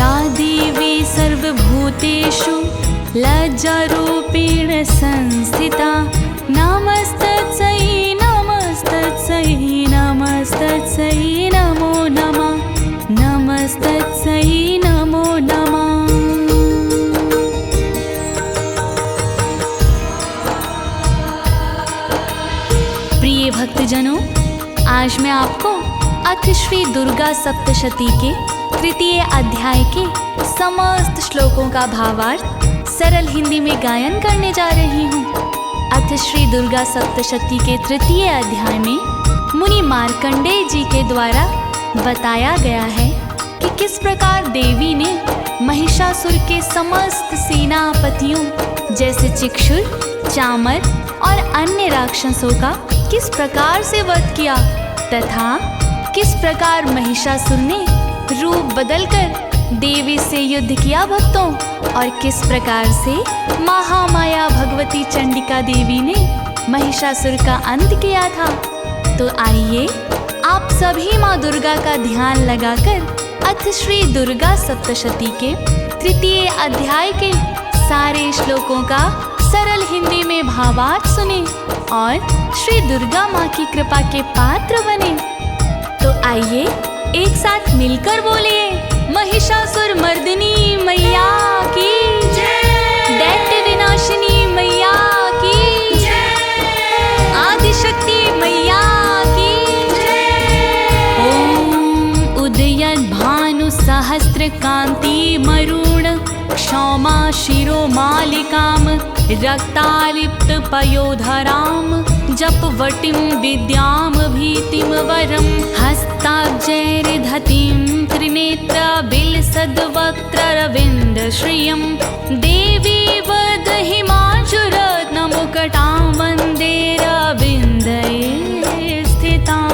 या देवी सर्वभूतेषु लज्जारूपेण संस्थिता नमस्तस्यै नमस्तस्यै नमस्तस्यै नमो नमः नमस्तस्यै नमो नमः। प्रिय भक्तजनों, आज मैं आपको अथ श्री दुर्गा सप्तशती के तृतीय अध्याय के समस्त श्लोकों का भावार्थ सरल हिंदी में गायन करने जा रही हूँ। अथ श्री दुर्गा सप्तशती के तृतीय अध्याय में मुनि मार्कंडेय जी के द्वारा बताया गया है कि किस प्रकार देवी ने महिषासुर के समस्त सेनापतियों जैसे चिक्षुर, चामर और अन्य राक्षसों का किस प्रकार से वध किया तथा किस प्रकार महिषासुर ने रूप बदलकर देवी से युद्ध किया भक्तों, और किस प्रकार से महामाया भगवती चंडिका देवी ने महिषासुर का अंत किया था। तो आइए आप सभी माँ दुर्गा का ध्यान लगाकर अथ श्री दुर्गा सप्तशती के तृतीय अध्याय के सारे श्लोकों का सरल हिंदी में भावार्थ सुने और श्री दुर्गा माँ की कृपा के पात्र बने। तो आइए एक साथ मिलकर बोलिए, महिषासुर मर्दिनी मैया की जय, दैत्य विनाशिनी मैया की जय, आदिशक्ति मैया की जय। ओम उदयद् भानु सहस्र कांति मरुण क्षौमा शिरोमालिकाम रक्तालिप्त पयोधराम जपवटीं विद्याम भीतिम वरम हस्ताब्जैर्धतीं त्रिनेत्र बिलसद्वक्त्ररविन्द श्रियं देवी वदहिमांशुरत्नमुकटां वन्देरविन्दे स्थिताम्।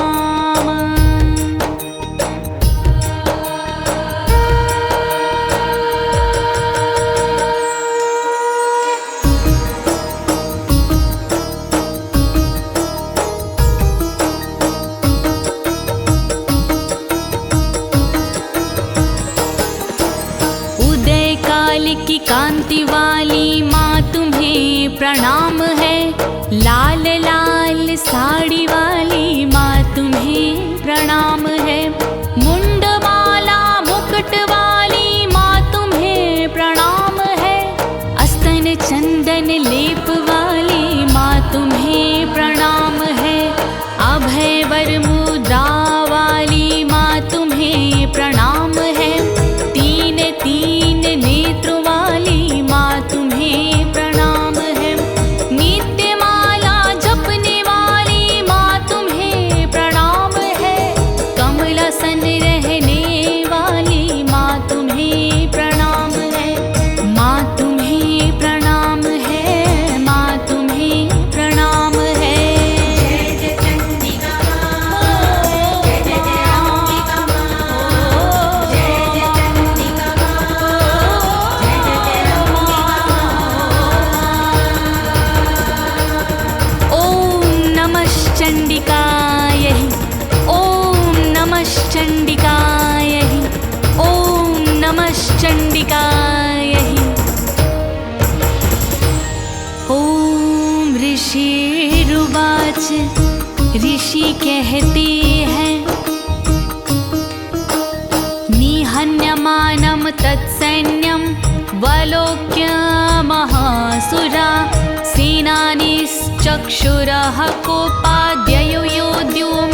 की कांति वाली माँ तुम्हें प्रणाम है, लाल लाल साड़ी वाली माँ तुम्हें प्रणाम है, मुंडमाला मुकुट वाली माँ तुम्हें प्रणाम है, अस्तन चंदन लेप वाली माँ तुम्हें प्रणाम है, अभय वर मुद्रा वाली माँ तुम्हें प्रणाम है, तीन तीन नेत्र वाली माँ तुम्हें प्रणाम है, नित्यमाला जपने वाली माँ तुम्हें प्रणाम है, कमलासन रहने वाली माँ तुम्हें प्रणाम है, माँ तुम्हें प्रणाम है, माँ तुम्हें प्रणाम है। जय जय चंडिका माँ, जय जय अंबिका माँ, जय जय चंडिका माँ, जय जय अंबिका। ओम नमः चंडिकाय हि, ओम नमः चंडिकाय हि, ओम नमः चंडिकाय हि। ओम ऋषिरुवाच, ऋषि कहते हैं, निहन्यमानं तत्सैन्यं वलोक्य महासुरा सेनानीश्चक्षुरः कोपाद्ययो योद्युमथाम्बिकां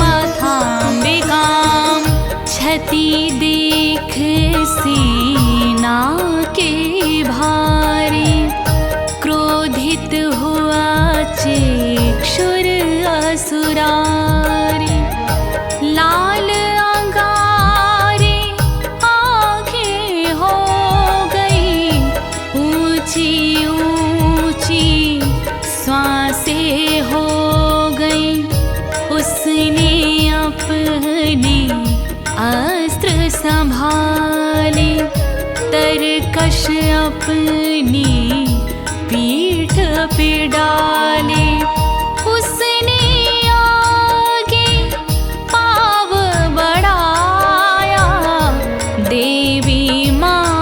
क्षति देख सेना के भारी क्रोधित हुआ चक्षुर असुरारी, लाल अंगारे आंखें हो गई, ऊंची ऊंची श्वासें हो गई, उसने अपने अस्त्र संभाले, तरकश अपनी पीठ पे डाले, उसने आगे पाव बढ़ाया, देवी माँ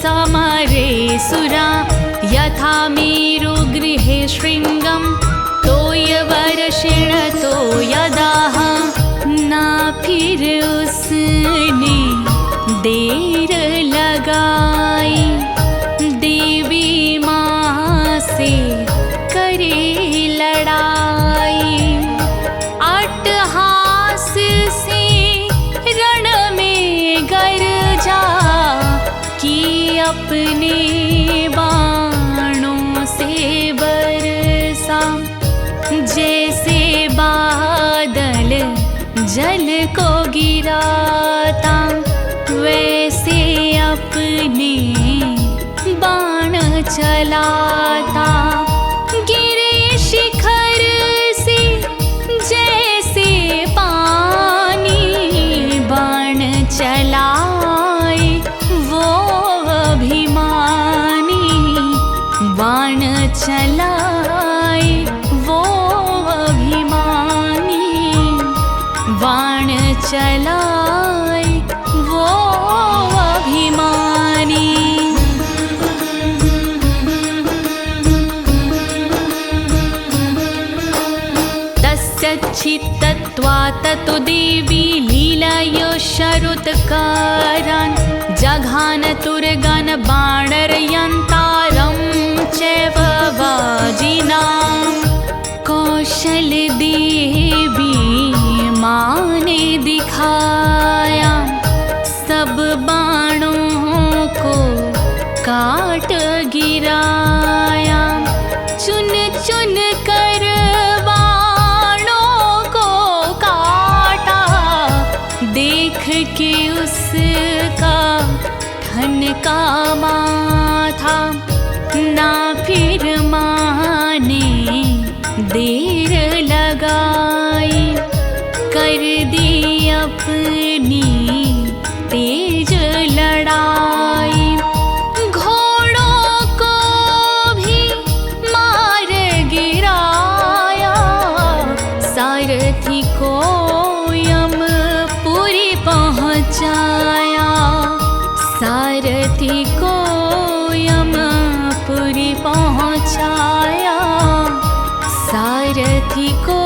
समरे सुरा यथा मेरु गृहे शृंगम तोयवर्षेण तोयदाह ना फिर उसने देर लगाई देवी माँ से करे लड़ाई अट्टहास से रण में गरजा कि अपने बाणों से बरसा जैसे बादल जल को गिराता वैसे अपने बाण चलाता गिरे शिखर से जैसे पानी बाण चलाए वो अभिमानी बाण चलाए वो अभिमानी बाण चलाए वो अभिमानी तस्यच्छित्तत्वा ततो देवी लीलयो शरुत्कारान् जघान तुरगान् बाणरयन्तारं चैव वाजिनां कौशल देवी माँ ने दिखाया सब बाणों को काट गिराया चुन चुन कर बाणों को काटा देख के उसका ठनका माथा ना फिर माने देर लगाई कर दी अपनी तेज लड़ाई घोड़ों को भी मार गिराया सारथी को यमपुरी पहुँचाया सारथी को यमपुरी पहुँचाया सारथी को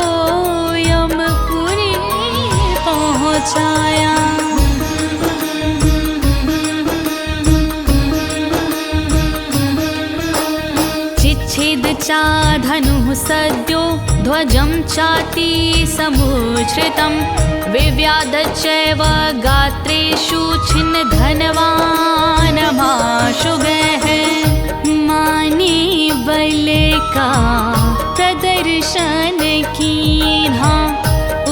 यमपुरी पहुँचाया चिच्छेद चा धनुः सद्यो ध्वजं चाति समुच्छ्रितं विव्याध चैव गात्रेषु छिन्न धनवान् माशुगः माने बल का प्रदर्शन कीन्हा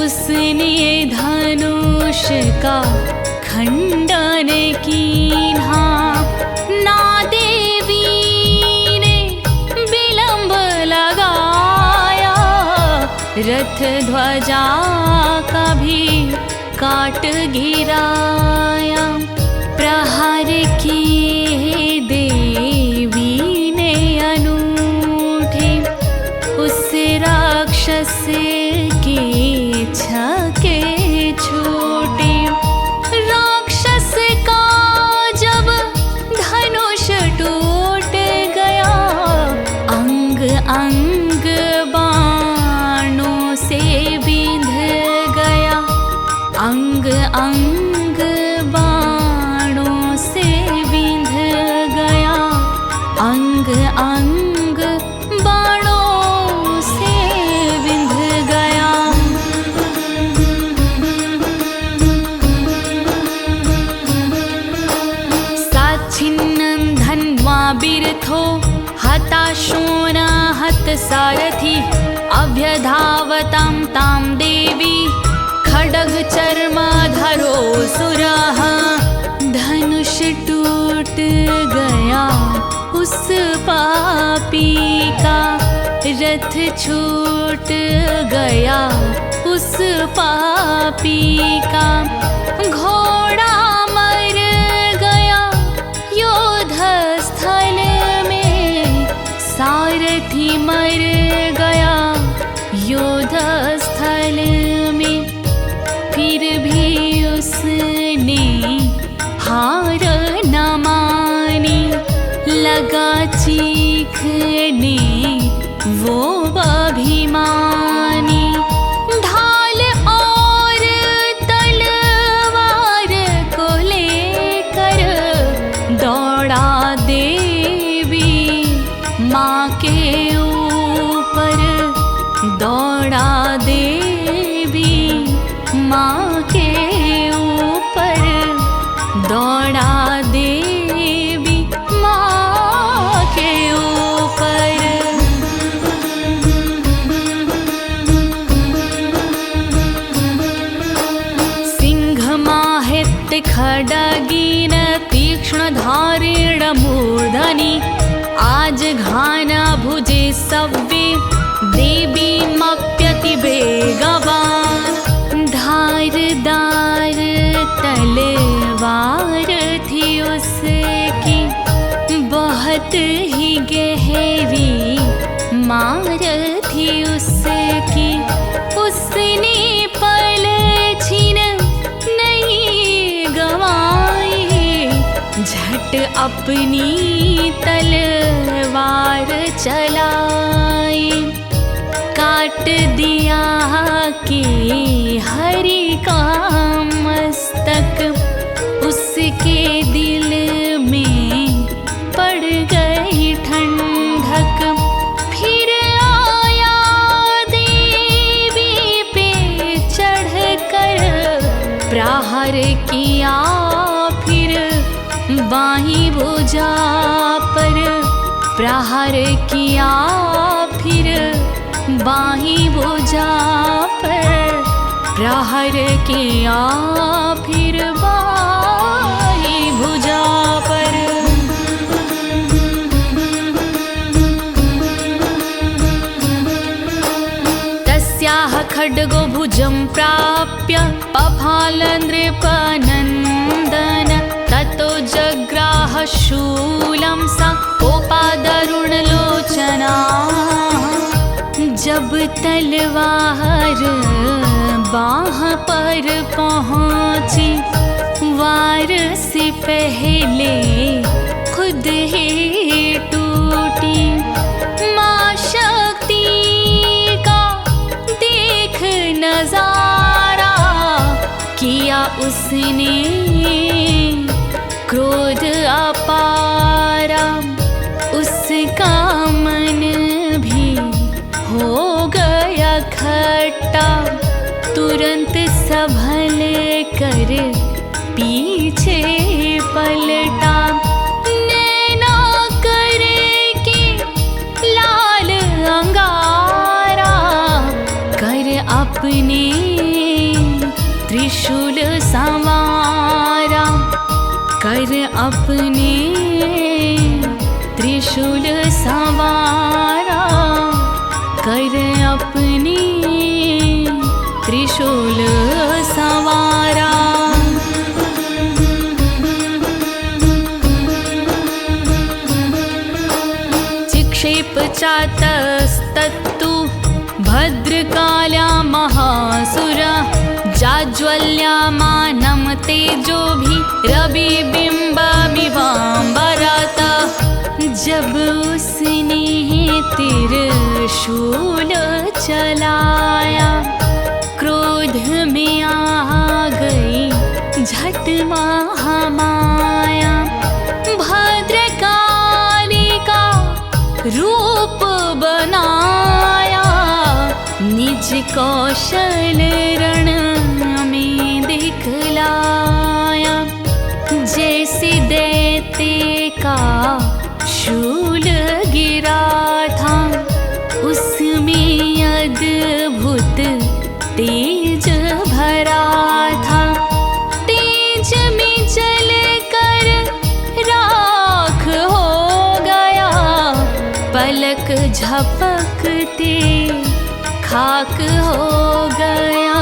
उसने धनुष का खंडन कीन्हा ना देवी ने विलंब लगाया रथ ध्वजा का भी काट गिराया प्रहार किए देवी ने अनूठे उस राक्षस के छके छूटे राक्षस का जब धनुष टूट गया अंग अंग बाणों से बिंध गया अंग अंग बाणों से बिंध गया अंग अंग बाणों से बिंध गया साच्छिन्नं धन्वा बिरथो हताशोना हत सारथी अभ्यधावतां तां देवी खड्ग चर्मधरो सुरः धनुष टूट गया उस पापी का रथ छूट गया उस पापी का घोड़ा मर गया योद्ध स्थल में सारथी मर गया योद्ध स्थल में फिर भी उसने हार न मानी दुर्गा चीखने वो अभिमानी, ढाल और तलवार को लेकर दौड़ा देवी माँ के ऊपर, दौड़ा देवी माँ के ऊपर, दौड़ा देवी माँ के ऊपर। सिंहमाहित खड्गेन तीक्ष्णधारेण मूर्धनि, आज घाना भुजे सव्ये देवीमप्यतिवेगवान्। धारदार तलवार थी उसकी, बहुत ही गहरी मार थी उसकी। उसने पल छिन नहीं गवाई, झट अपनी तलवार चलाई। काट दिया कि हरि का मस्तक, उसके दिल में पड़ गई ठंडक। फिर आया देवी पे चढ़कर, प्रहार किया फिर बाहीं भुजा पर, प्रहार किया फिर बाहीं भुजा पर, प्रहार किया फिर बाहीं भुजा पर। तस्याः खड्गो भुजं प्राप्य पफाल नृपनन्दन, ततो जग्राह शूलं सा कोपादरुणलोचना। जब तलवार बाह पर पहुँची, वार से पहले खुद ही टूटी। माँ शक्ति का देख नजारा, किया उसने क्रोध अपारा। उसका मन भी हो गया खट्टा, तुरंत संभल कर पीछे पलटा। नैना करके लाल अंगारा, कर अपने त्रिशूल संवारा, कर अपने त्रिशूल संवारा, कर अपने त्रिशूल संवारा। चिक्षेप चातस्तत्तु भद्रकाल्या महासुरा, जाज्वल्यमानं तेजोभिः रविबिम्बमिवाम्बरतः। जब उसने त्रिशूल चलाया, क्रोध में आ गई झट महामाया। भद्रकाली का रूप बनाया, निज कौशल रण में दिखलाया। जैसे दैत्य का शूल गिरा था, उसमें अद्भुत तेज भरा था। तेज में जलकर राख हो गया, पलक झपकते खाक हो गया,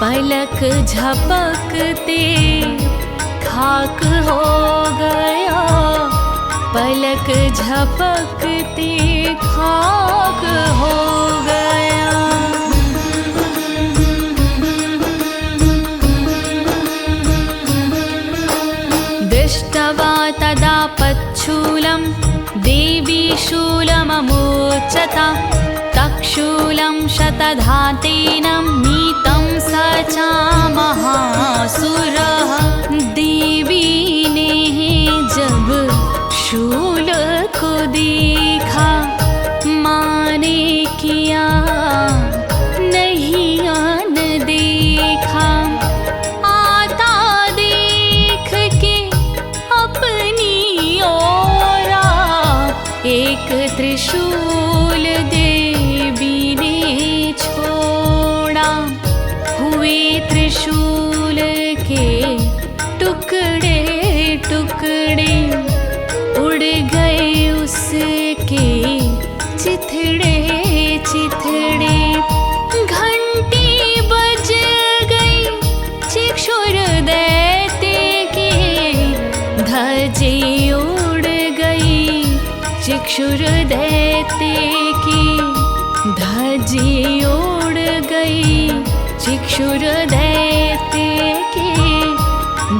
पलक झपकते खाक हो गया, पलक झपकते खाक हो गया। दृष्टवा तदा पच्छूल शूलं देवी शूलममुच्यता तक्षूलं शतधातेनं नीतं स च महासुरः। देवी ने जब शूल को देखा माने किया नहीं आन देखा। आता देख के अपनी ओरा एक त्रिशूल देवी ने छोड़ा। हुए त्रिशूल के टुकड़े टुकड़े उड़ गए उसके चिथड़े चिथड़े। घंटी बज गई चिक्षुर दैत्य की धजे उड़ गई चिक्षुर दैत्य की धजे उड़ गई चिक्षुर दैत्य की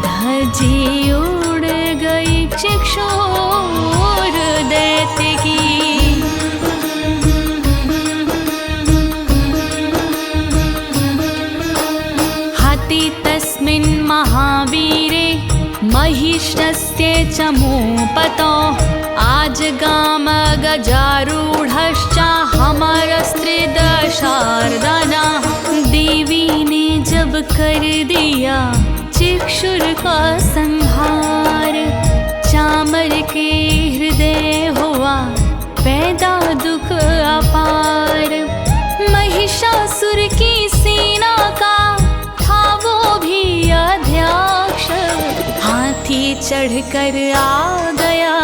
धजे उड़ गई चिक्षुर दैत्य की। हति तस्मिन् महावीरे महिषस्य च मूपतो आजगाम गजारूढश्च हमरस्त्रिदशार्दना। देवी ने जब कर दिया चिक्षुर का संहार चामर के हृदय हुआ पैदा दुख अपार। महिषासुर की सेना का था वो भी अध्यक्ष हाथी चढ़कर आ गया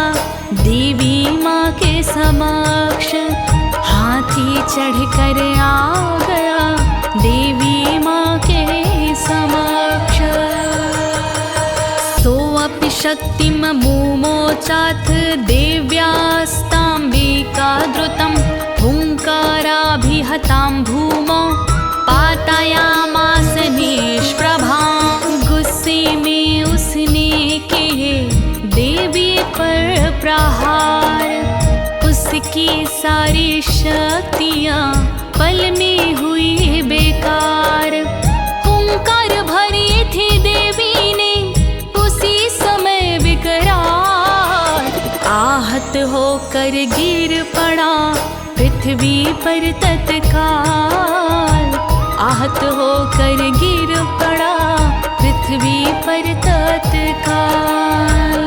देवी माँ के समक्ष। हाथी चढ़कर आ गया देवी माँ के समक्ष। सोऽपि शक्तिममुमोचाथ देव्यास्ताम्बिका द्रुतं हुङ्काराभिहतां भूमौ पातयामास निष्प्रभां। गुस्से में उसने किए देवी पर प्रहार। उसकी सारी शक्तियाँ पल में हुई बेकार। हुंकार भरी थी देवी ने उसी समय विकराल। आहत होकर गिर पड़ा पृथ्वी पर तत्काल। आहत होकर गिर पड़ा पृथ्वी पर तत्काल।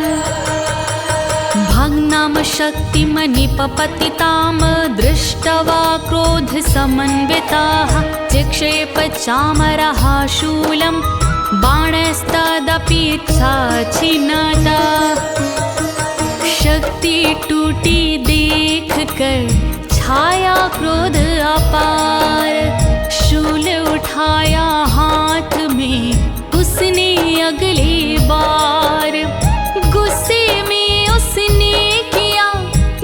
भग्नां शक्तिमनिपपतितां दृष्ट्वा क्रोधसमन्विताः चिक्षेप चामरः शूलं बाणस्तदपि छिन्नता। शक्ति टूटी देख कर छाया क्रोध अपार। शूल उठाया हाथ में उसने अगली बार। गुस्से में उसने किया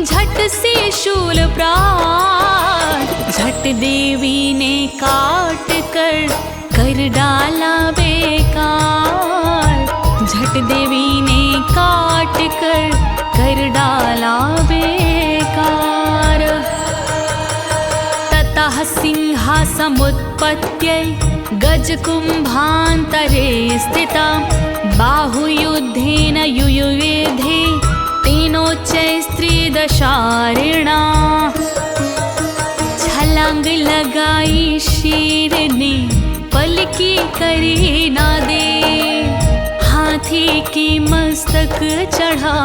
झट से शूल प्रहार। झट देवी ने काट कर डाला बेकार। झट देवी ने काट कर डाला बेकार। ततः सिंहासमुत्पत्त्यै गजकुम्भान्तरे स्थिता बाहुयुद्धेन युयुवेधे तेनोच्चैस्त्रिदशारिणा। छलांग लगाई शेर ने पलकी करी ना दे। हाथी की मस्तक चढ़ा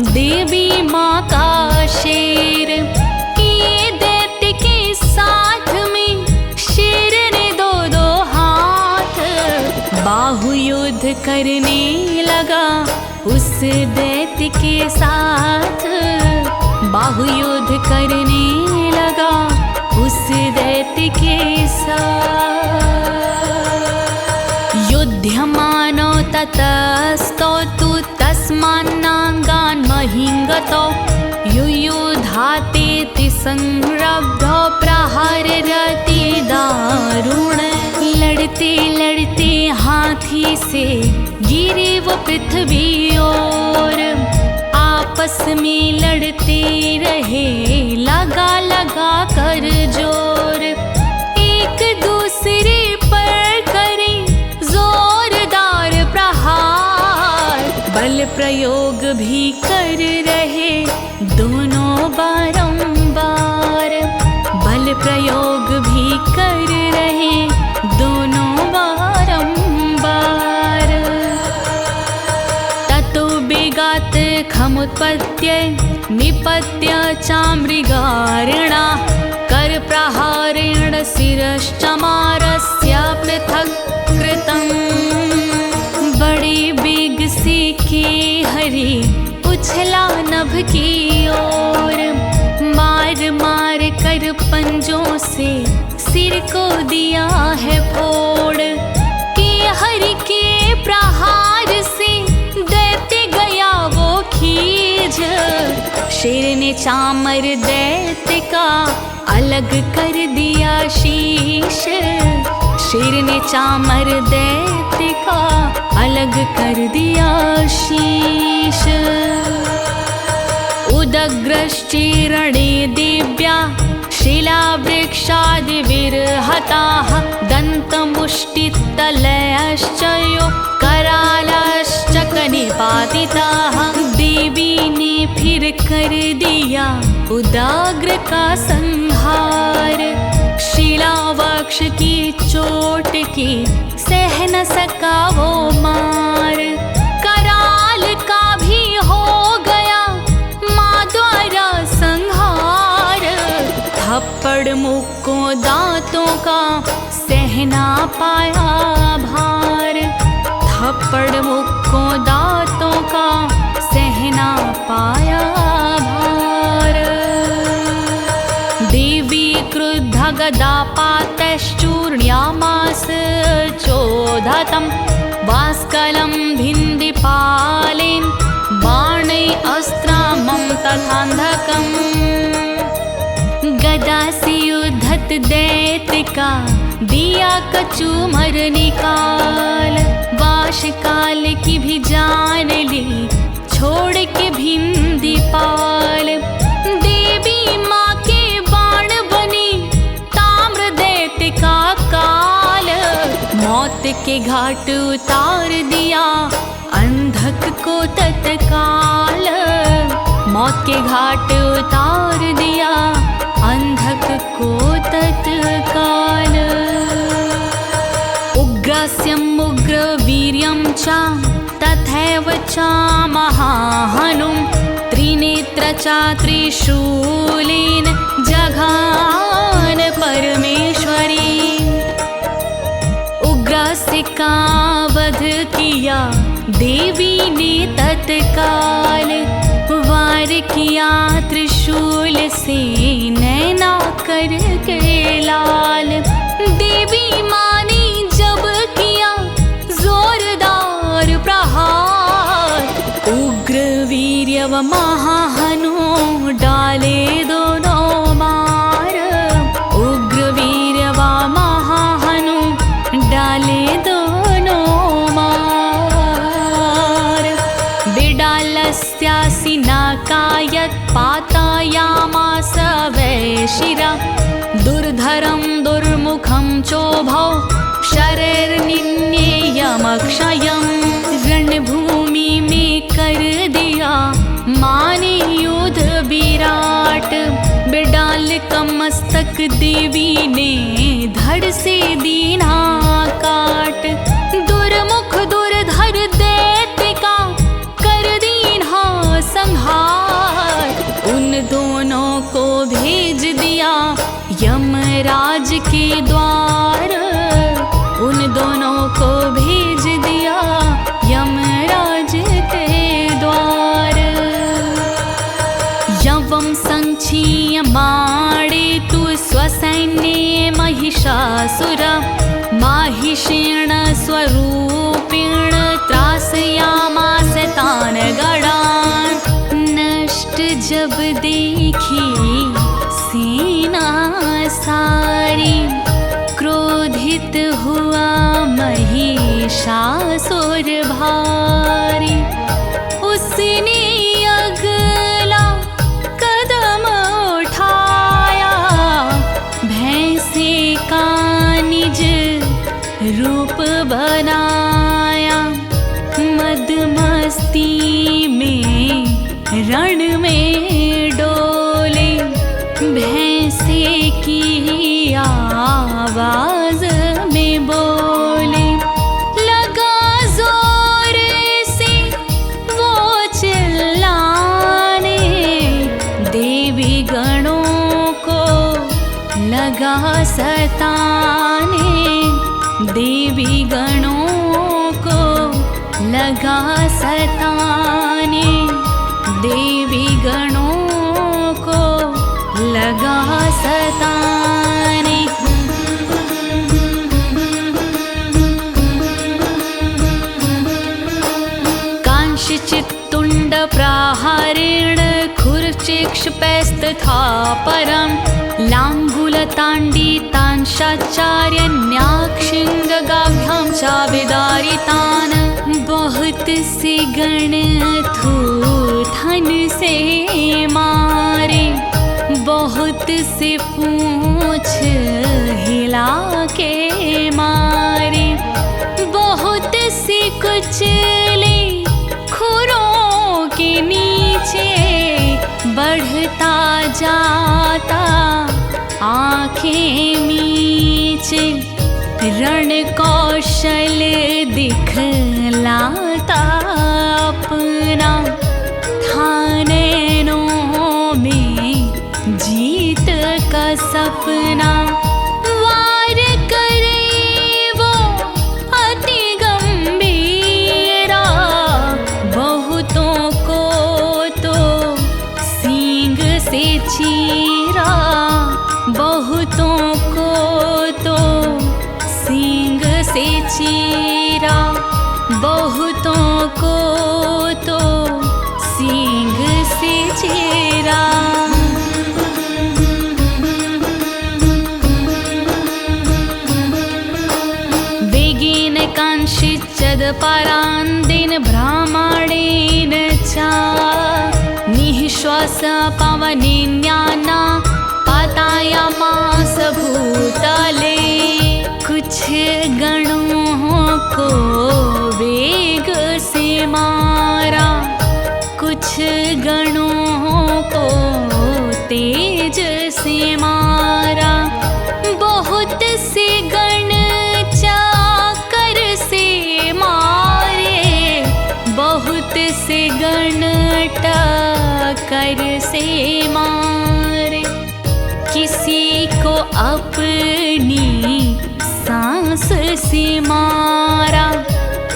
देवी माँ का शेर। ये दैत्य के साथ में शेर ने दो दो हाथ। बाहुयुद्ध करने लगा उस दैत्य के साथ। बाहुयुद्ध करने लगा उस दैत्य के साथ। युध्यमानो ततस्तो तु तस्मान्नागान् महिङ्गतो युयुधातेति संरब्धो प्रहरति दारुण। लड़ते लड़ते हाथी से गिरे वो पृथ्वी ओर। आप आपस में लड़ते रहे लगा लगा कर जोर, एक दूसरे पर करे जोरदार प्रहार। बल प्रयोग भी कर रहे दोनों बारंबार, बल प्रयोग भी कर रहे दोनों बारंबार। ततो बेगात् खमुत्पत्य निपत्य चामृगारिणा, कर प्रहारेण शिरश्चमारस्य पृथक् कृतम्। बड़े बेग से के हरि उछला नभ की ओर, मार मार कर पंजों से सिर को दिया है फोड़। के हरि के प्रहार से दैत्य गया वो खींच, शेर ने चामर दैत्य का अलग कर दिया शीश, शेर ने चामर दैत्य का अलग कर दिया शीश। उदग्रश्चीर्णे दिव्या शिलावृक्षादिविर्हताः, दन्तमुष्टितलयश्च यो करालश्च निपातिताः। देवी ने फिर कर दिया उदाग्र का संहार, शिलावृक्ष की चोट की सह न सका वो मार। कराल का भी हो गया माँ द्वारा संहार, थप्पड़ मुक्कों दांतों का सहना पाया भार, थप्पड़ मुक्कों दांतों का सहना पाया भार। देवी क्रुद्धा गदापातश्चूर्ण्यामास चोदतं, वास्कलं भिन्दिपालेन बाणै अस्त्रामं तथान्धकम्। गदा से युद्धत दैत्य का दिया कचूमर निकाल, वाश काल की भी जान ली छोड़ के भिन्दिपाल। देवी माँ के बाण बनी ताम्र दैत्य का काल, मौत के घाट उतार दिया अंधक को तत्काल, मौत के घाट उतार दिया अंधक को तत्काल। उग्रस्यम् उग्रवीर्यं च तथैव च महाहनुं, त्रिनेत्र च त्रिशूलेन जघान परमेश्वरी। उग्रस्य का वध किया देवी ने तत्काल, वार किया त्रिशूल से नैना कर के लाल। देवी माँ ने जब किया जोरदार प्रहार, उग्र वीर्य व महाहनु डाले दोनों मार, उग्र वीर्य व महाहनु डाले दोनों मार। बिडालस्यासि नाकायत् पातयामास वैशिरा, दुर्धरं दुर्मुखं चोभौ शरैर्निन्येयमक्षयम्। रणभूमि में कर दिया माने युद्ध विराट, बिडाल का मस्तक देवी ने धड़ से दीना काट। दुर्मुख दुर्धर दैत्य का कर दीना संहार, उन दोनों को भेज दिया यमराज के द्वार, उन दोनों को भेज दिया यमराज के द्वार। यवं संक्षीयमाणे तु स्वसैन्ये महिषासुर, माहिषेण स्वरूपेण त्रासयामास तान् गणान्। नष्ट जब देखी सेना सारी, क्रोधित हुआ महिषासुर भारी। उसने अग्नि रण में डोले, भैंसे की आवाज में बोले। लगा जोर से वो चिल्लाने, देवी गणों को लगा सताने, देवी गणों को लगा सताने, देवी गणों को लगा सताने। कांशीचित्तुण्ड प्राहारेण खुरचिक्षुपैस्तथा परं, लाङ्गुलताण्डितांशाचार्यन्याक्षिङ्गगाभ्यां चाविदारितान्। बहुत से गण थूथन से मारे, बहुत से पूंछ हिला के मारे, बहुत से कुचले खुरों के नीचे, बढ़ता जाता आँखें मीचे। रण कौशल दिखलाता अपना, था नैनों में जीत का सपना। वार करे वो अति गंभीरा, बहुतों को तो सींग से चीरा, बहुतों को तो सींग से चीरा, बहुतों को तो सींग से चीरा। वेगेन कांशिचद परान्दिन भ्रामणेन च, निःश्वास पवनेन्याना पातायामास भूतले। कुछ गणों को वेग से मारा, कुछ गणों को तेज से मारा, बहुत से गण चाकर से मारे, बहुत से गण टक्कर से मारे। किसी को अपनी सांस से मारा,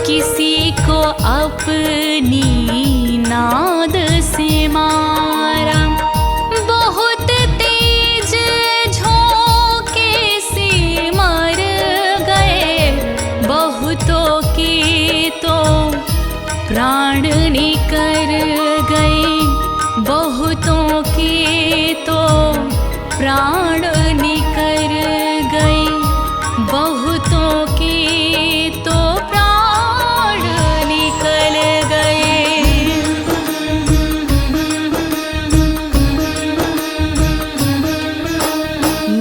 किसी को अपनी नाद से मारा, बहुत तेज झोंके से मर गए, बहुतों के तो प्राण निकल गए, बहुतों के तो प्राण निकल गए, बहुतों के तो प्राण निकल गए।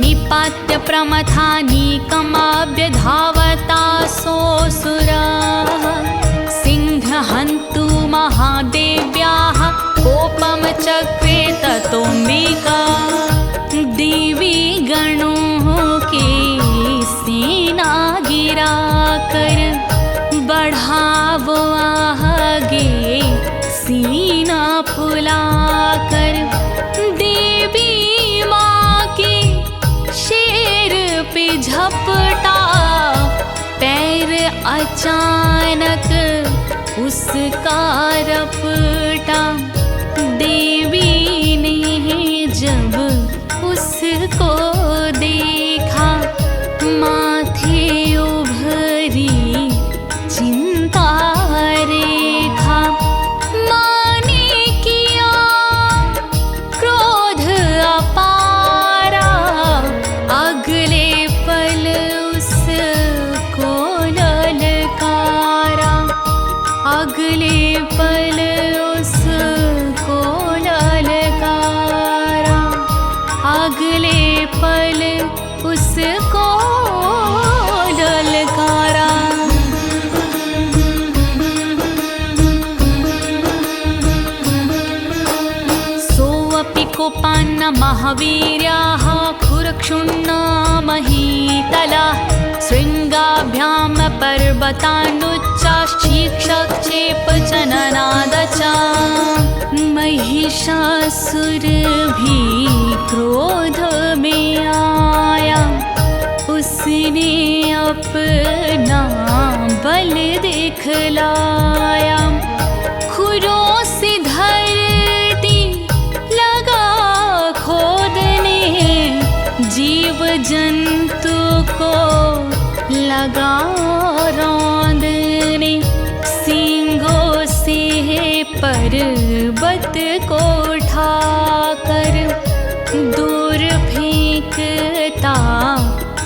निपात्य प्रमथानीकमाभ्यधावता सोऽसुराः, सिंहहन्तु महादेव्याः कोपं चक्रे ततोऽम्बिका। देवी गणों की सेना गिरा कर, बढ़ा वो आगे सीना फुला कर। देवी माँ की शेर पे झपटा, पैर अचानक उसका रपटा। देवी ने जब उसको देखा, माथे उभरी चिंता रेखा। माँ ने किया क्रोध अपारा, अगले पल उसको ललकारा, अगले पल उसको ललकारा, अगले पल उसको ललकारा। तान् महावीर्याः खुरक्षुण्ण महीतला शृङ्गाभ्यां पर्वतानुच्चाक्षिक्षक्षेपचननाद च महिषासुर भी क्रोध में आया, उसने अपना बल दिखलाया। खुरों से धरती लगा खोदने, जीव जंतु को लगा रौंदने। सींगों से पर्वत को उठाकर दूर फेंकता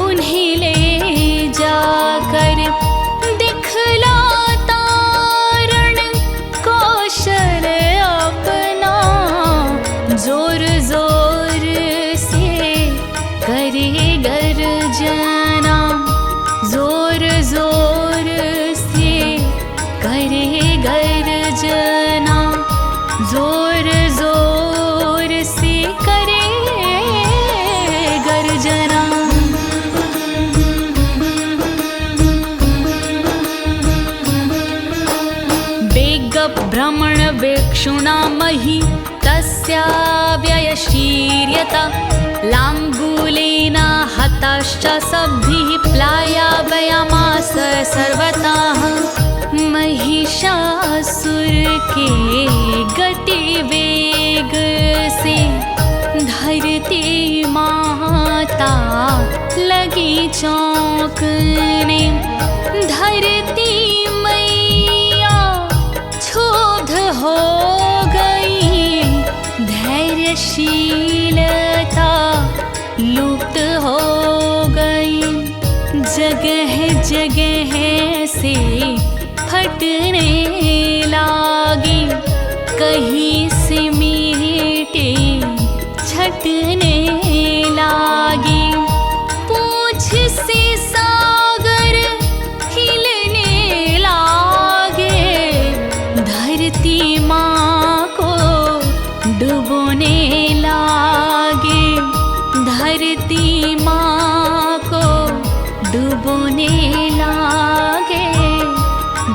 उन्हें ले जाकर। दिखलाता रण कौशल अपना, जोर जोर से करे गर्जना, जोर जोर से करे गर्जना, जोर जोर से करे गर्जना। भ्रमण वेक्षुणामहि तस्याव्ययशीर्यत, लाङ्गूलेन हताश्च सद्भिः प्लायावयामास सर्वतः। महिषासुर के गतिवेग से धरती माता लगी चौंकने। धरती हो गई, धैर्यशीलता लुप्त हो गई। जगह जगह से फटने लागी, कहीं से मीटे छटने लागी। पूंछ से सागर हिलने लागे, धरती माँ को डुबोने लागे। धरती माँ को डुबोने लागे,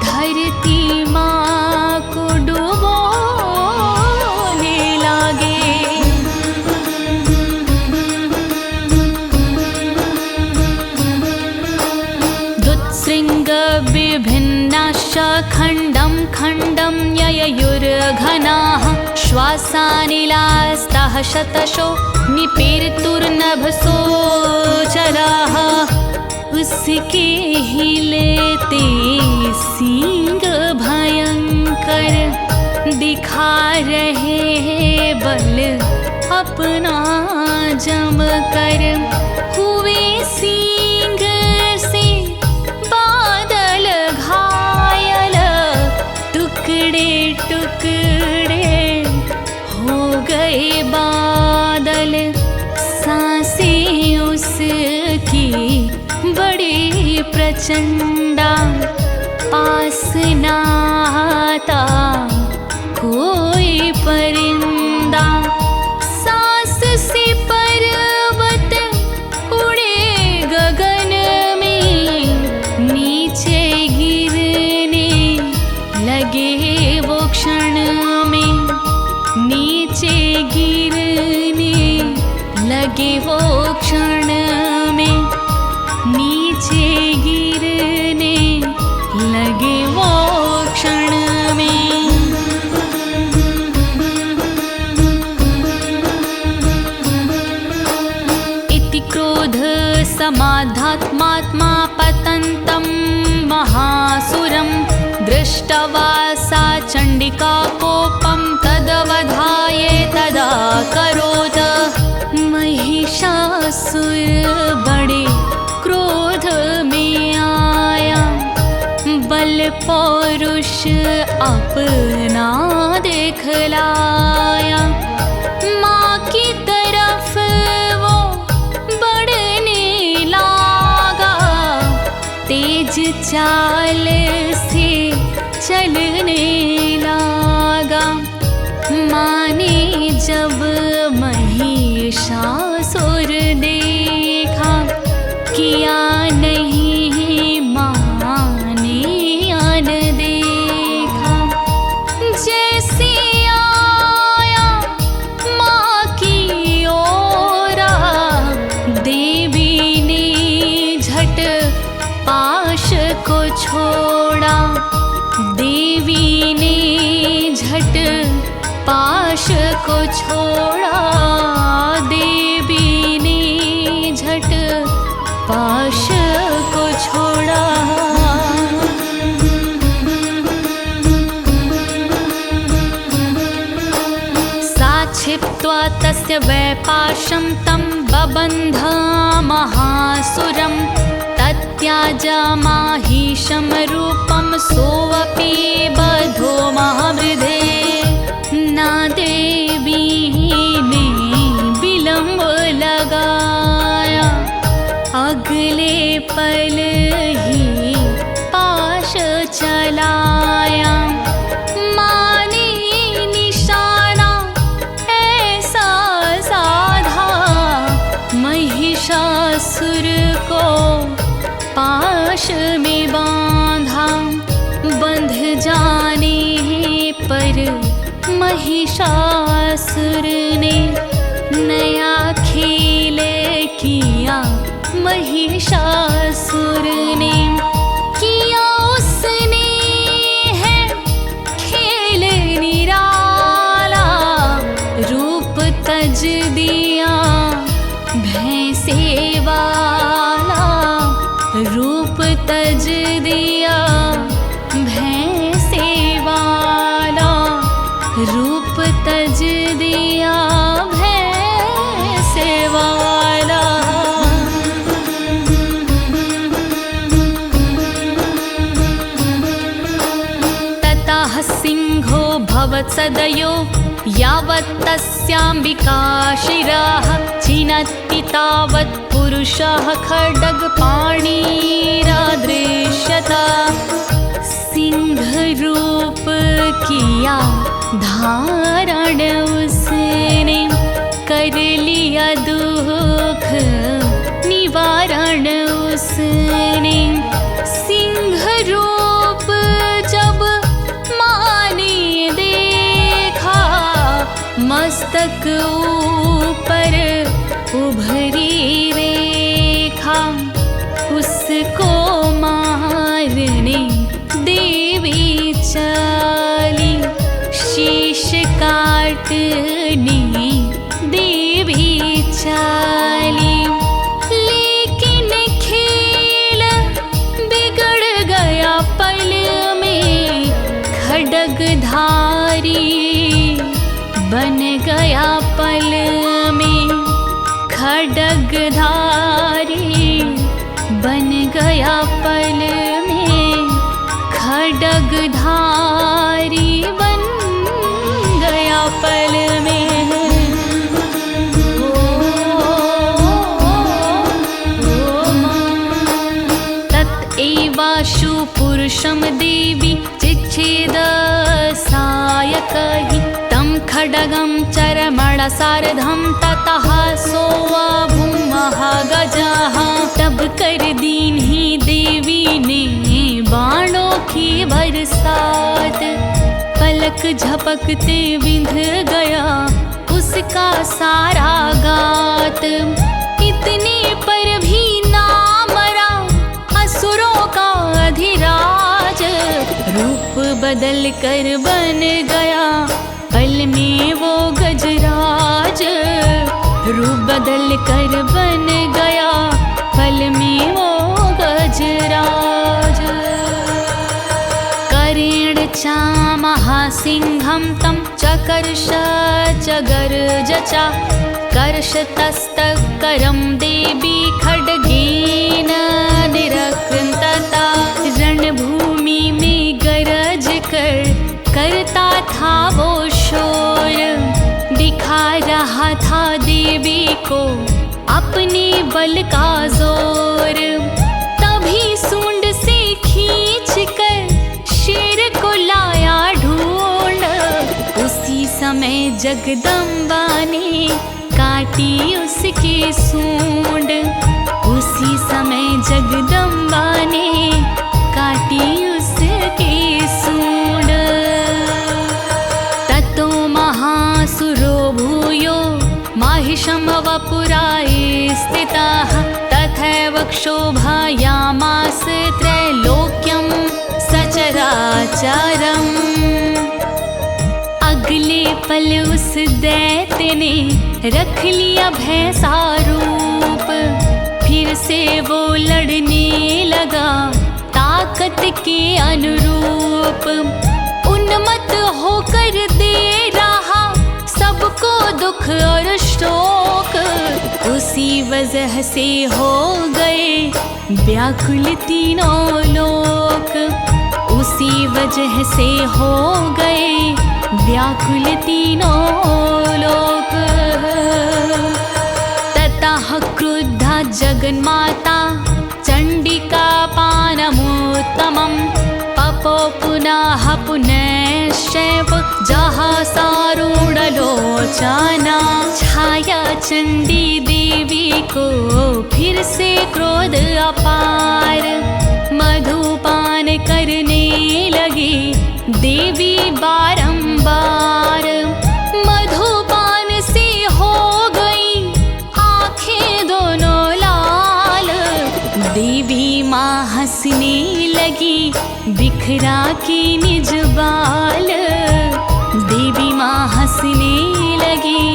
धरती माँ को डुबोने लागे। दुत्सृङ्ग विभिन्नाश्च खण्डं खण्डं ययुर्घनाः, श्वासानिलास्तः शतशो निपेर्तुर्नभसो चराः। उसके हिलते सींग भयंकर दिखा रहे बल अपना जमकर। हुए सींग से बादल घायल, टुकड़े टुकड़े हो गए बादल। सांसें उसकी बड़ी प्रचंडा, पास ना आता कोई परिंदा। सांस से पर्वत उड़े गगन में, नीचे गिरने लगे वो क्षण में। नीचे गिरने लगे वो क्षण में, नीचे गिरने लगे वो क्षण में। इति क्रोध समाधात्मात्मा पतन्तं महासुरं, दृष्ट्वा सा चण्डिका कोपं तदवधाय तदा करोत्। महिषासुर बड़े क्रोध में आया, बल पौरुष अपना दिखलाया। माँ की तरफ वो बढ़ने लागा, तेज चाल से चलने लागा। माँ ने जब मही महिषासुर देखा, किया नहीं माने अन देखा। जैसे आया माँ की ओरा, देवी ने झट पाश को छोड़ा, देवी ने झट पाश को छोड़ा, देवी ने झट पाश को छोड़ा। साक्षिप्त्वा तस्य वैपाशं तं बबन्ध महासुरं, तत्याजमाहिषं रूपं सोऽपि बधो महामृधे। ना देवी ने विलंब लगाया, अगले पल ही पाश चलाया। माने निशाना ऐसा साधा, महिषासुर को पाश में बांधा। बंध जाने पर महिषासुर ने नया खेल किया, महिषासुर ने किया उसने है खेल निराला। रूप तज दिया भैंसे वाला, रूप तज दिया भैंसे वाला, रूप तज दिया भैंसे वाला। ततः सिंहो भवत्सदयो, यावत् तस्याम्बिका शिरः, छिनत्ति तावत् पुरुषः खड्गपाणिरादृश्यत। सिंह रूप किया धारण उसने, कर लिया दुख निवारण उसने। सिंह रूप जब माने देखा, मस्तक ऊपर उभरी रेखा। उसको मारने देवी चली, शीश काटने देवी चली। लेकिन खेल बिगड़ गया पल में, खड्गधारी बन गया पल में, खड्गधारी बन गया पल में, खड्गधारी बन गया पल में। तत्एवाशु पुरुषं देवी चिच्छेदसायकहि, तं खड्गं चरमणसार्धं ततः सोऽभूमहागजः। तब कर दीन ही देवी ने बाणों की बरसात, पलक झपकते विंध गया उसका सारा गात। इतने पर भी ना मरा असुरों का अधिराज, रूप बदल कर बन गया पल में वो गजराज, रूप बदल कर बन गया पल में वो गजराज। करेण चामहासिंहं तं चकर्ष चगर्ज च, कर्षतस्तकरं देवी खड्गेन निरकृन्तता। रणभूमि में गरज कर करता था वो शोर, दिखा रहा था देवी को अपने बल का जोर। तभी सूंड से खींच कर शेर को लाया ढूंढ, उसी समय जगदम्बा ने काटी उसकी सूंड। उसी समय जगदम्बा ने काटी उसकी सूंड। ततो महासुरो भूयो माहिषं वपुराये स्थिताः तथैव क्षोभयामास त्रैलोक्यं सचराचरम्। अगले पल उस दैत्य ने रख लिया भैंसा रूप। फिर से वो लड़ने लगा ताकत के अनुरूप। उन्मत्त होकर दे रहा सबको दुख और शोक। उसी वजह से हो गए व्याकुल तीनों लोक। उसी वजह से हो गए व्याकुल तीनों लोक। ततः क्रुद्धा जगन्माता चण्डिका पानमुत्तमं पपो पुनः पुनश्चैव जहासारूढलोचना। छाया चंडी देवी को फिर से क्रोध अपार। मधुपान करने लगी देवी बारंबार। मधुपान से हो गई आंखें दोनों लाल। देवी माँ हंसने लगी बिखरा के निज बाल। देवी माँ हंसने लगी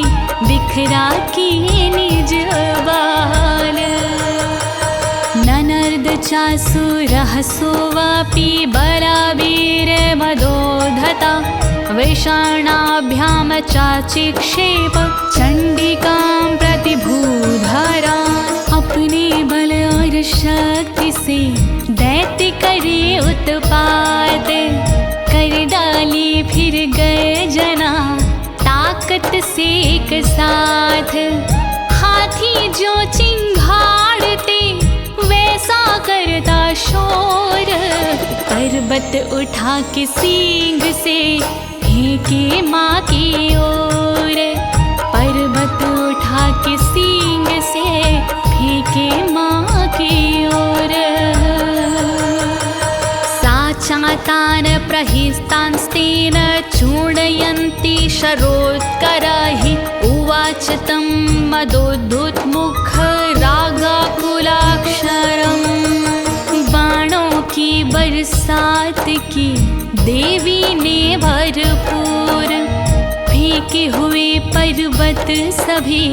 बिखरा के निज बाल। ननर्द चासुरः सोऽपि बलवीर्मदोद्धता वैषाणाभ्यां चाचिक्षेप चण्डिकां प्रतिभूधरा। अपने बल और शक्ति से दैत्य करे उत्पात। कर डाली फिर गए जना ताकत से एक साथ। हाथी जो चिंघाड़ते वैसा करता शोर। पर्वत उठा के सींग से फेंके माँ की ओर। पर्वत उठा के सींग से फेंके माँ की ओर। साचातान प्रहिस्तांस्तेन चूर्णयन्ति शरोत्करैः। उवाच तं मदोद्धुतमुख रागाकुलाक्षरम्। बाणों की बरसात की देवी ने भरपूर। फेंके हुए पर्वत सभी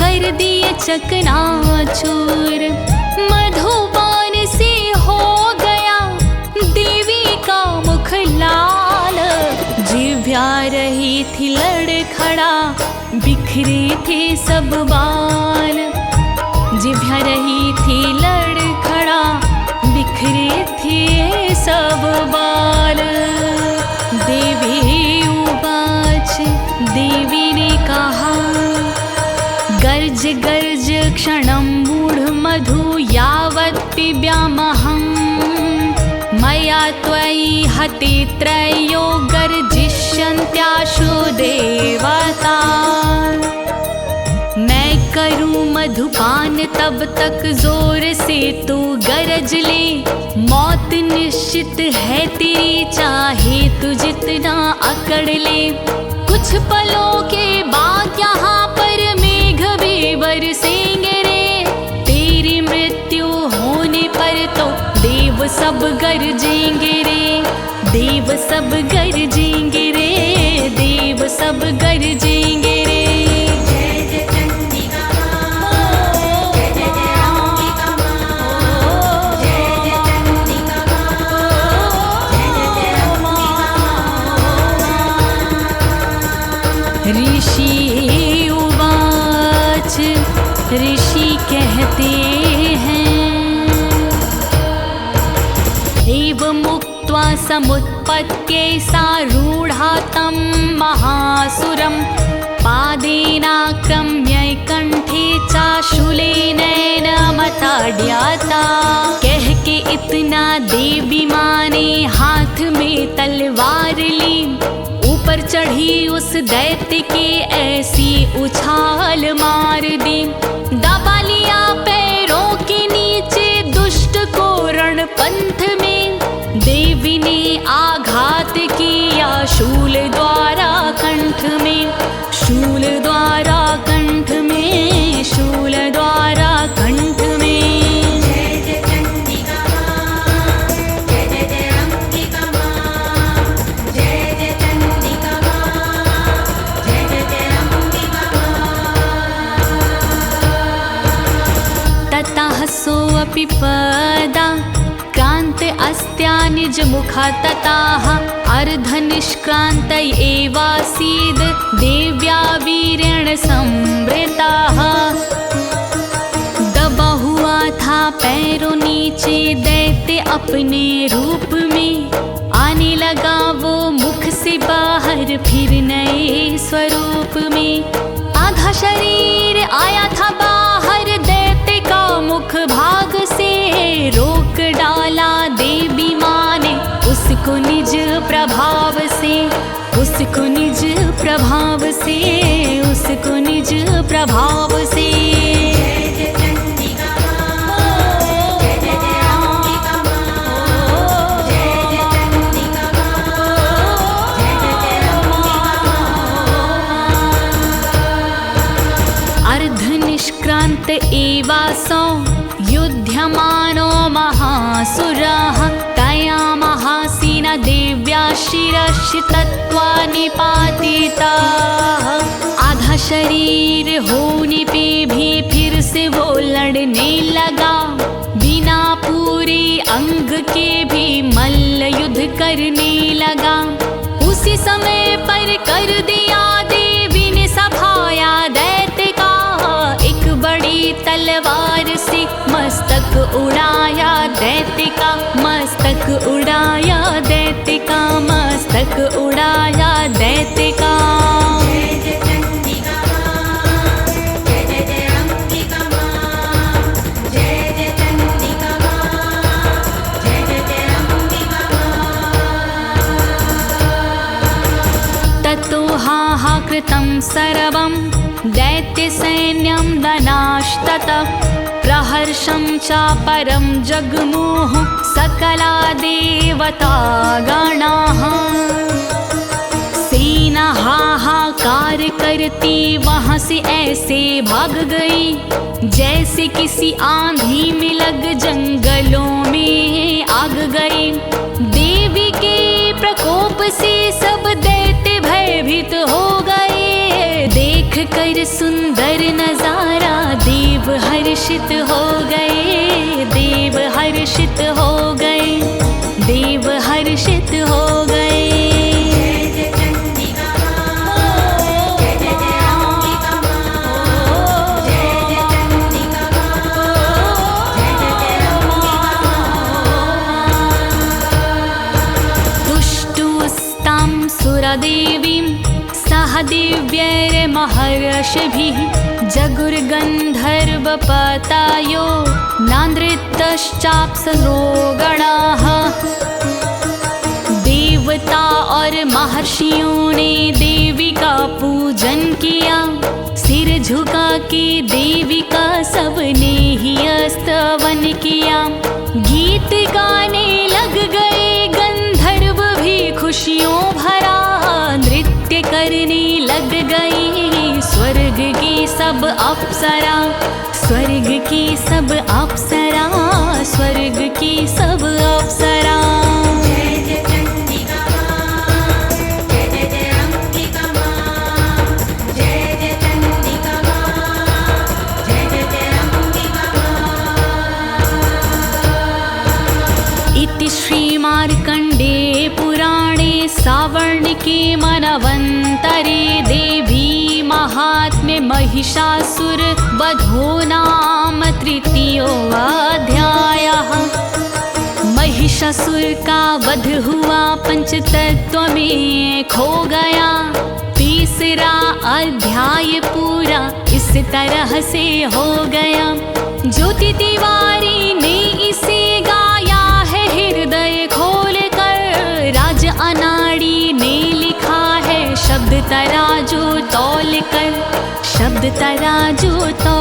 कर दिए चकनाचूर। मधुपान से हो गया देवी का मुख लाल। जिभ्या रही थी लड़खड़ा बिखरे थे सब बाल। जिभ्या रही थी लड़खड़ा बिखरे थे सब बाल। देवी उवाच देवी ने कहा गर्ज गर्ज क्षणं मूढ़मधु यावत् पिब्यामहं। मया त्वयि हते त्रयो गर्जिष्यन्त्याशु देवता। मैं करूं मधुपान तब तक जोर से तू गरज ले। मौत निश्चित है तेरी चाहे तू जितना अकड़ ले। कुछ पलों के बाद यहाँ पर मेघ भी बरसेंगे रे। तेरी मृत्यु होने पर तो देव सब गरजेंगे रे। देव सब गरजेंगे रे। देव सब गरजेंगे रे। ऋषि उवाच ऋषि कहते हैं एवं मुक्त्वा समुत्पत्त्यै सारूढा तं महासुरं पादेनाक्रम्य कंठे चाशूलेनैनमताड्याता। कह के इतना देवी माँ ने हाथ में तलवार ली। ऊपर पर चढ़ी उस दैत्य के ऐसी उछाल मार दी, दबा लिया पैरों के नीचे दुष्ट को रणपंथ में। देवी ने आघात किया शूल द्वारा कंठ में, शूल द्वारा कंठ में, शूल द्वारा कंठ में। जय जय चंडिका मां, जय जय जय अंबिका मां, जय जय चंडिका मां, जय जय जय अंबिका मां। ततः सोऽपि पदा क्रान्त अस्त्या निजमुखा तताः अर्धनिष्क्रान्त एवासीद् देव्या वीरेण संवृताः। दबा हुआ था पैरों नीचे दैत्य अपने रूप में, आने लगा वो मुख से बाहर फिर नए स्वरूप में। आधा शरीर आया था बाहर दैत्य का मुख भाग से, रोक डाला देवी माँ ने उसको निज प्रभाव से, उसको निज प्रभाव से, उसको निज प्रभाव से। जय जय चंडिका मां, जय जय जय अंबिका मां, जय जय चंडिका मां, जय जय जय अंबिका मां। अर्धनिष्क्रान्त एवासौ युध्यमानो महासुराः, तया महासेना देव्या शिरसि तत्वा निपातिताः। आधा शरीर होने पे भी फिर से वो लड़ने लगा, बिना पूरे अंग के भी मल्ल युद्ध करने लगा। उसी समय पर कर दिया देवी ने सफाया दैत्य का, एक बड़ी तलवार से मस्तक उड़ाया दैत्य का, मस्तक उड़ाया दैत्य का, मस्तक उड़ाया दैत्य का। जय जय चंडिका मां, जय जय जय अंबिका मां, जय जय चंडिका मां, जय जय जय अंबिका मां। ततो हाहाकृतं सर्वं दैत्यसैन्यं दनाश्ततः, प्रहर्षं चापरं जग्मुः सकला देवतागणाः। सेना हाहाकार करती वहां से ऐसे भाग गई, जैसे किसी आंधी में लग जंगलों में आग गई। देवी के प्रकोप से सब दैत्य भयभीत हो गए, देख कर सुंदर नजारा देव हर्षित हो गए, देव हर्षित हो गए, देव हर्षित हो गए। जय जय चंडिका मां, जय जय जय अंबिका मां, जय जय चंडिका मां, जय जय जय अंबिका मां। तुष्टुस्तां सुरदेवीं सह दिव्यैर्महर्षिभिः, जगुर्गन्धर्वपतायो नान्द्रितश्चाप्सरो गणाः। देवता और महर्षियों ने देवी का पूजन किया, सिर झुका के देवी का सबने ही स्तवन किया। गीत गाने लग गए गंधर्व भी खुशियों भरा, नृत्य करने लग गई स्वर्ग की सब अप्सरा, स्वर्ग की सब अप्सरा, स्वर्ग की सब अप्सरा। जय जय चंडिका मां, जय जय जय अंबिका मां, जय जय चंडिका मां, जय जय जय अंबिका मां। इति श्रीमार्कण्डे पुराणे सावर्णिके मनवन्तरे देवी महात्म्ये महिषासुर वधो नाम तृतीयोऽध्यायः। महिषासुर का वध हुआ, पंचतत्व में खो गया। तीसरा अध्याय पूरा इस तरह से हो गया। ज्योति तिवारी ने इसे गाया है हृदय खोल कर, राज अनाड़ी ने लिखा है तराजू तौल कर, शब्द तराजू तौल